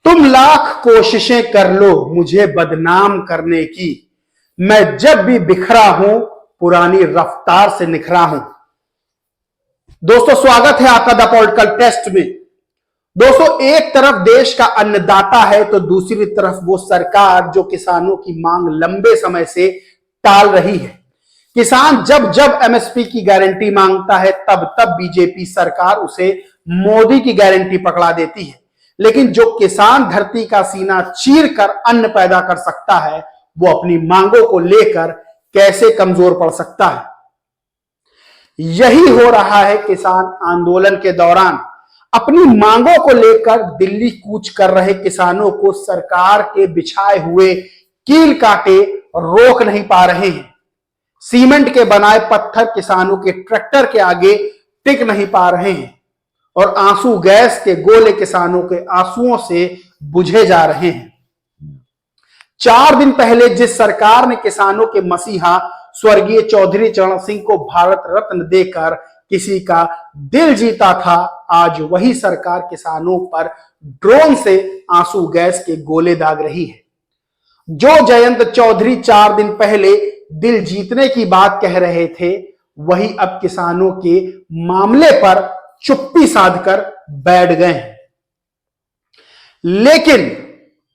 तुम लाख कोशिशें कर लो मुझे बदनाम करने की, मैं जब भी बिखरा हूं पुरानी रफ्तार से निखरा हूं। दोस्तों, स्वागत है आपका द पॉलिटिकल टेस्ट में। दोस्तों, एक तरफ देश का अन्नदाता है तो दूसरी तरफ वो सरकार जो किसानों की मांग लंबे समय से टाल रही है। किसान जब जब एमएसपी की गारंटी मांगता है तब तब बीजेपी सरकार उसे मोदी की गारंटी पकड़ा देती है। लेकिन जो किसान धरती का सीना चीर कर अन्न पैदा कर सकता है वो अपनी मांगों को लेकर कैसे कमजोर पड़ सकता है। यही हो रहा है किसान आंदोलन के दौरान। अपनी मांगों को लेकर दिल्ली कूच कर रहे किसानों को सरकार के बिछाए हुए कील कांटे रोक नहीं पा रहे हैं। सीमेंट के बनाए पत्थर किसानों के ट्रैक्टर के आगे टिक नहीं पा रहे हैं और आंसू गैस के गोले किसानों के आंसुओं से बुझे जा रहे हैं। 4 दिन पहले जिस सरकार ने किसानों के मसीहा स्वर्गीय चौधरी चरण सिंह को भारत रत्न देकर किसी का दिल जीता था, आज वही सरकार किसानों पर ड्रोन से आंसू गैस के गोले दाग रही है। जो जयंत चौधरी 4 दिन पहले दिल जीतने की बात कह रहे थे, वही अब किसानों के मामले पर चुप्पी साधकर बैठ गए हैं। लेकिन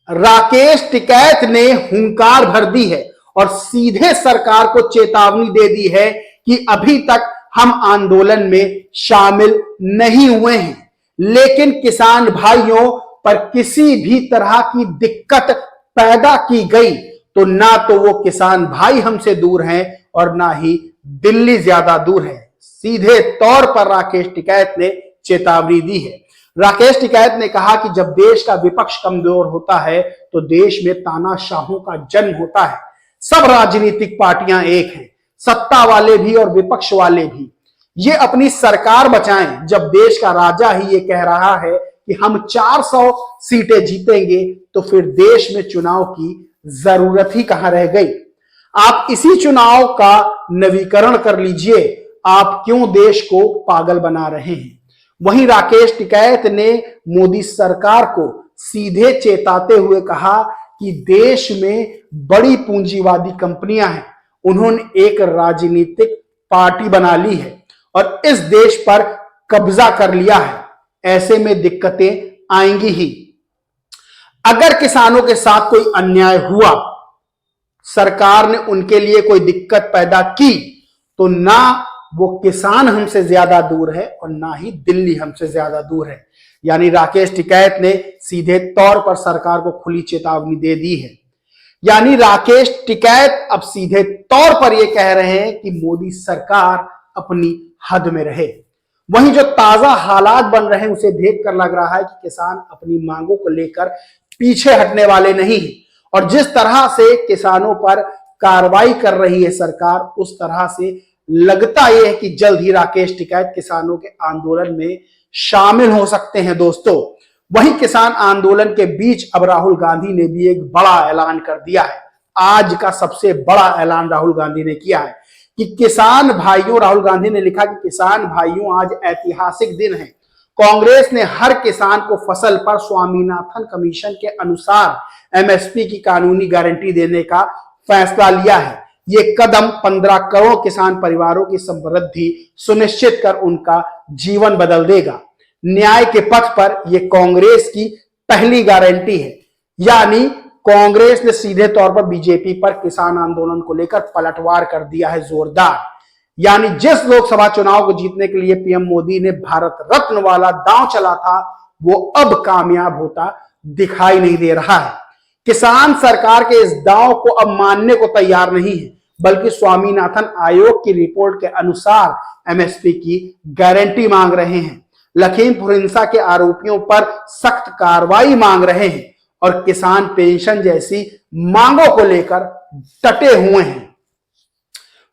राकेश टिकैत ने हुंकार भर दी है और सीधे सरकार को चेतावनी दे दी है कि अभी तक हम आंदोलन में शामिल नहीं हुए हैं, लेकिन किसान भाइयों पर किसी भी तरह की दिक्कत पैदा की गई तो ना तो वो किसान भाई हमसे दूर हैं और ना ही दिल्ली ज्यादा दूर है। सीधे तौर पर राकेश टिकैत ने चेतावनी दी है। राकेश टिकैत ने कहा कि जब देश का विपक्ष कमजोर होता है तो देश में तानाशाहों का जन्म होता है। सब राजनीतिक पार्टियां एक हैं, सत्ता वाले भी और विपक्ष वाले भी। ये अपनी सरकार बचाएं जब देश का राजा ही ये कह रहा है कि हम 400 सीटें जीतेंगे तो फिर देश में चुनाव की जरूरत ही कहां रह गई। आप इसी चुनाव का नवीकरण कर लीजिए, आप क्यों देश को पागल बना रहे हैं। वहीं राकेश टिकैत ने मोदी सरकार को सीधे चेताते हुए कहा कि देश में बड़ी पूंजीवादी कंपनियां हैं, उन्होंने एक राजनीतिक पार्टी बना ली है और इस देश पर कब्जा कर लिया है, ऐसे में दिक्कतें आएंगी ही। अगर किसानों के साथ कोई अन्याय हुआ, सरकार ने उनके लिए कोई दिक्कत पैदा की, तो ना वो किसान हमसे ज्यादा दूर है और ना ही दिल्ली हमसे ज्यादा दूर है। यानी राकेश टिकैत ने सीधे तौर पर सरकार को खुली चेतावनी दे दी है। यानी राकेश टिकैत अब सीधे तौर पर यह कह रहे हैं कि मोदी सरकार अपनी हद में रहे। वहीं जो ताजा हालात बन रहे हैं उसे देखकर लग रहा है कि किसान अपनी मांगों को लेकर पीछे हटने वाले नहीं हैं और जिस तरह से किसानों पर कार्रवाई कर रही है सरकार, उस तरह से लगता यह है कि जल्द ही राकेश टिकैत किसानों के आंदोलन में शामिल हो सकते हैं। दोस्तों, वहीं किसान आंदोलन के बीच अब राहुल गांधी ने भी एक बड़ा ऐलान कर दिया है। आज का सबसे बड़ा ऐलान राहुल गांधी ने किया है कि किसान भाइयों, राहुल गांधी ने लिखा कि किसान भाइयों, आज ऐतिहासिक दिन है। कांग्रेस ने हर किसान को फसल पर स्वामीनाथन कमीशन के अनुसार एमएसपी की कानूनी गारंटी देने का फैसला लिया है। ये कदम 15 करोड़ किसान परिवारों की समृद्धि सुनिश्चित कर उनका जीवन बदल देगा। न्याय के पथ पर यह कांग्रेस की पहली गारंटी है। यानी कांग्रेस ने सीधे तौर पर बीजेपी पर किसान आंदोलन को लेकर पलटवार कर दिया है जोरदार। यानी जिस लोकसभा चुनाव को जीतने के लिए पीएम मोदी ने भारत रत्न वाला दांव चला था, वो अब कामयाब होता दिखाई नहीं दे रहा है। किसान सरकार के इस दांव को अब मानने को तैयार नहीं है, बल्कि स्वामीनाथन आयोग की रिपोर्ट के अनुसार एमएसपी की गारंटी मांग रहे हैं। लखीमपुर हिंसा के आरोपियों पर सख्त कार्रवाई मांग रहे हैं और किसान पेंशन जैसी मांगों को लेकर डटे हुए हैं।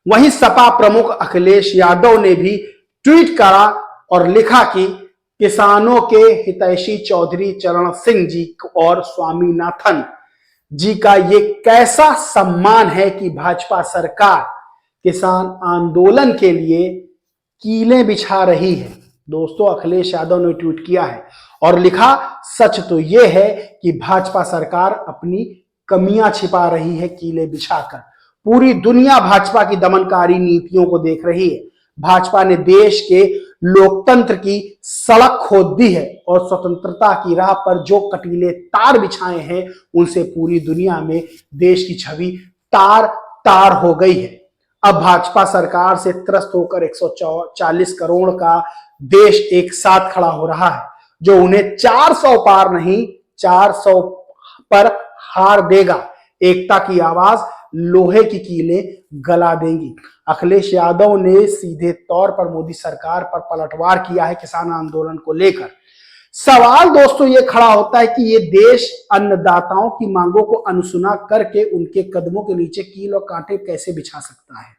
वहीं सपा प्रमुख अखिलेश यादव ने भी ट्वीट करा और लिखा कि किसानों के हितैषी चौधरी चरण सिंह जी और स्वामीनाथन जी का ये कैसा सम्मान है कि भाजपा सरकार किसान आंदोलन के लिए कीलें बिछा रही है। दोस्तों अखिलेश यादव ने ट्वीट किया है और लिखा, सच तो यह है कि भाजपा सरकार अपनी कमियां छिपा रही है कीले बिछाकर। पूरी दुनिया भाजपा की दमनकारी नीतियों को देख रही है। भाजपा ने देश के लोकतंत्र की सड़क खोद दी है और स्वतंत्रता की राह पर जो कटीले तार बिछाए हैं उनसे पूरी दुनिया में देश की छवि तार तार हो गई है। अब भाजपा सरकार से त्रस्त होकर 140 करोड़ का देश एक साथ खड़ा हो रहा है, जो उन्हें 400 पार नहीं 400 पर हार देगा। एकता की आवाज लोहे की कीलें गला देंगी। अखिलेश यादव ने सीधे तौर पर मोदी सरकार पर पलटवार किया है किसान आंदोलन को लेकर। सवाल दोस्तों ये खड़ा होता है कि ये देश अन्नदाताओं की मांगों को अनसुना करके उनके कदमों के नीचे कील और कांटे कैसे बिछा सकता है।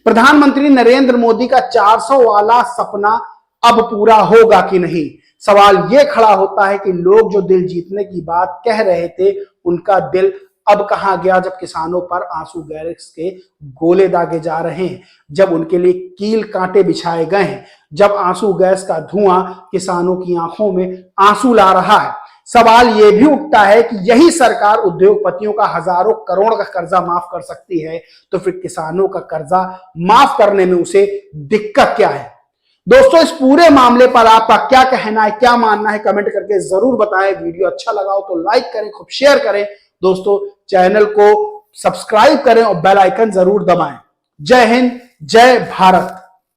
प्रधानमंत्री नरेंद्र मोदी का 400 वाला सपना अब पूरा होगा कि नहीं। सवाल यह खड़ा होता है कि लोग जो दिल जीतने की बात कह रहे थे उनका दिल अब कहां गया, जब किसानों पर आंसू गैस के गोले दागे जा रहे हैं, जब उनके लिए कील कांटे बिछाए गए हैं, जब आंसू गैस का धुआं किसानों की आंखों में आंसू ला रहा है। सवाल यह भी उठता है कि यही सरकार उद्योगपतियों का हजारों करोड़ का कर्जा माफ कर सकती है, तो फिर किसानों का कर्जा माफ करने में उसे दिक्कत क्या है। दोस्तों इस पूरे मामले पर आपका क्या कहना है, क्या मानना है, कमेंट करके जरूर बताएं। वीडियो अच्छा लगा हो तो लाइक करें, खूब शेयर करें। दोस्तों चैनल को सब्सक्राइब करें और बेल आइकन जरूर दबाएं। जय हिंद, जय भारत।